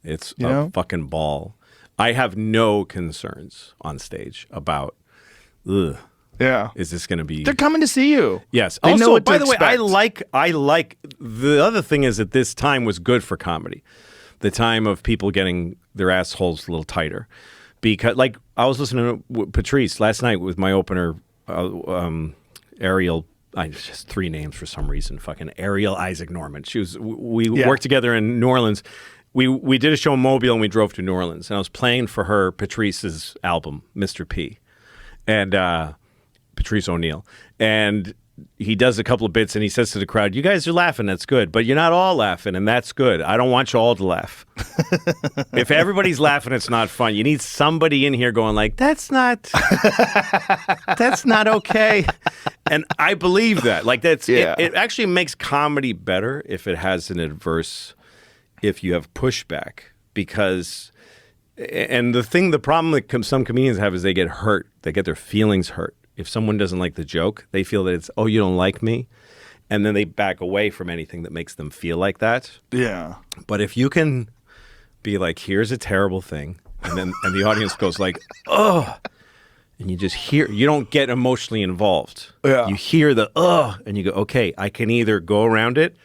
It's You a know? fucking ball. I have no concerns on stage about, Yeah. is this going to be... They're coming to see you. Yes. They Also, know what to by the way, I expect. like, the other thing is that this time was good for comedy. The time of people getting their assholes a little tighter. Because, like, I was listening to Patrice last night with my opener, Ariel, just three names for some reason, fucking Ariel Isaac Norman. We worked together in New Orleans. We did a show in Mobile and we drove to New Orleans. And I was playing for her Patrice's album, Mr. P. And Patrice O'Neill. And he does a couple of bits and he says to the crowd, you guys are laughing, that's good. But you're not all laughing, and that's good. I don't want you all to laugh. If everybody's laughing, it's not fun. You need somebody in here going like, that's not okay. And I believe that. Like it actually makes comedy better if it has an adverse, if you have pushback. Because, and the problem that some comedians have is they get hurt. They get their feelings hurt. If someone doesn't like the joke, they feel that it's, oh, you don't like me. And then they back away from anything that makes them feel like that. Yeah. But if you can be like, here's a terrible thing, and the audience goes like, oh, and you just hear, you don't get emotionally involved. Yeah. You hear the, and you go, okay, I can either go around it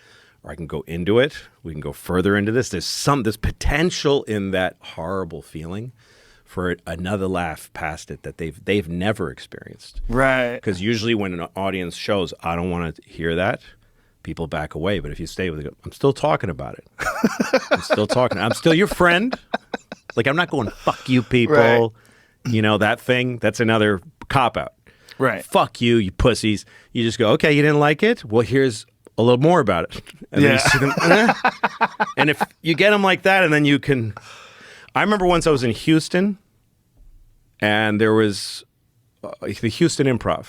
or I can go into it. We can go further into this. There's potential in that horrible feeling for another laugh past it that they've never experienced. Right. Because usually when an audience shows, I don't want to hear that, people back away. But if you stay with it, I'm still talking about it. I'm still talking. I'm still your friend. Like, I'm not going, fuck you people. Right. You know, that thing, that's another cop-out. Right. Fuck you, you pussies. You just go, okay, you didn't like it? Well, here's a little more about it. And then you see them, and if you get them like that, and then you can... I remember once I was in Houston, and there was the Houston Improv.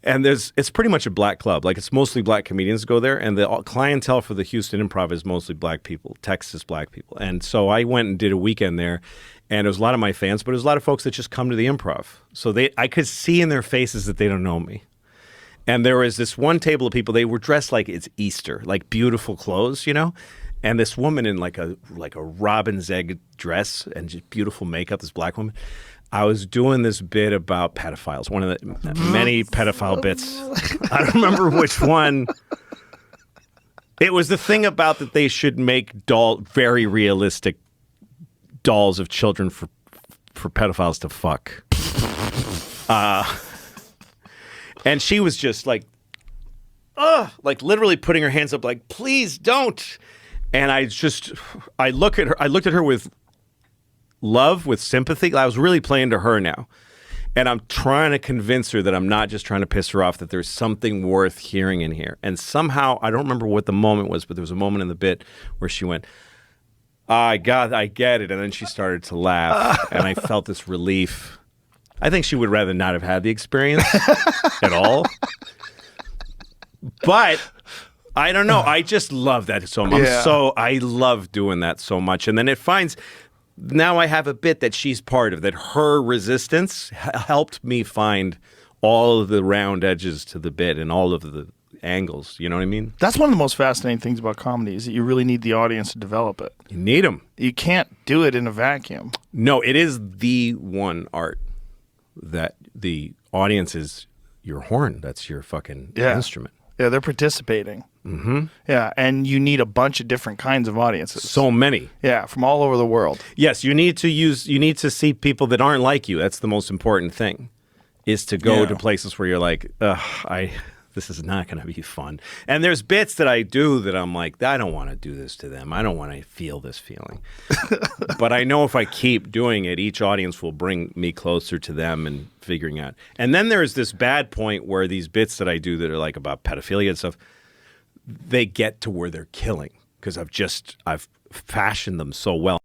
And it's pretty much a black club. Like, it's mostly black comedians go there, and the clientele for the Houston Improv is mostly black people, Texas black people. And so I went and did a weekend there, and it was a lot of my fans, but it was a lot of folks that just come to the Improv. So I could see in their faces that they don't know me. And there was this one table of people, they were dressed like it's Easter, like beautiful clothes, you know? And this woman in like a robin's egg dress and just beautiful makeup, this black woman. I was doing this bit about pedophiles, one of the many pedophile bits. I don't remember which one. It was the thing about that they should make very realistic dolls of children for pedophiles to fuck. And she was just like literally putting her hands up like, please don't. And I looked at her with love, with sympathy. I was really playing to her now. And I'm trying to convince her that I'm not just trying to piss her off, that there's something worth hearing in here. And somehow, I don't remember what the moment was, but there was a moment in the bit where she went, I get it. And then she started to laugh. And I felt this relief. I think she would rather not have had the experience at all. But I don't know. I just love that so much. Yeah. I love doing that so much. And then now I have a bit that she's part of, that her resistance helped me find all of the round edges to the bit and all of the angles. You know what I mean? That's one of the most fascinating things about comedy is that you really need the audience to develop it. You need them. You can't do it in a vacuum. No, it is the one art that the audience is your horn. That's your fucking instrument. Yeah, they're participating. Mm-hmm. Yeah, and you need a bunch of different kinds of audiences. So many. Yeah, from all over the world. Yes, you need to see people that aren't like you. That's the most important thing, is to go to places where you're like, this is not going to be fun. And there's bits that I do that I'm like, I don't want to do this to them. I don't want to feel this feeling. But I know if I keep doing it, each audience will bring me closer to them and figuring out. And then there's this bad point where these bits that I do that are like about pedophilia and stuff, they get to where they're killing because I've fashioned them so well.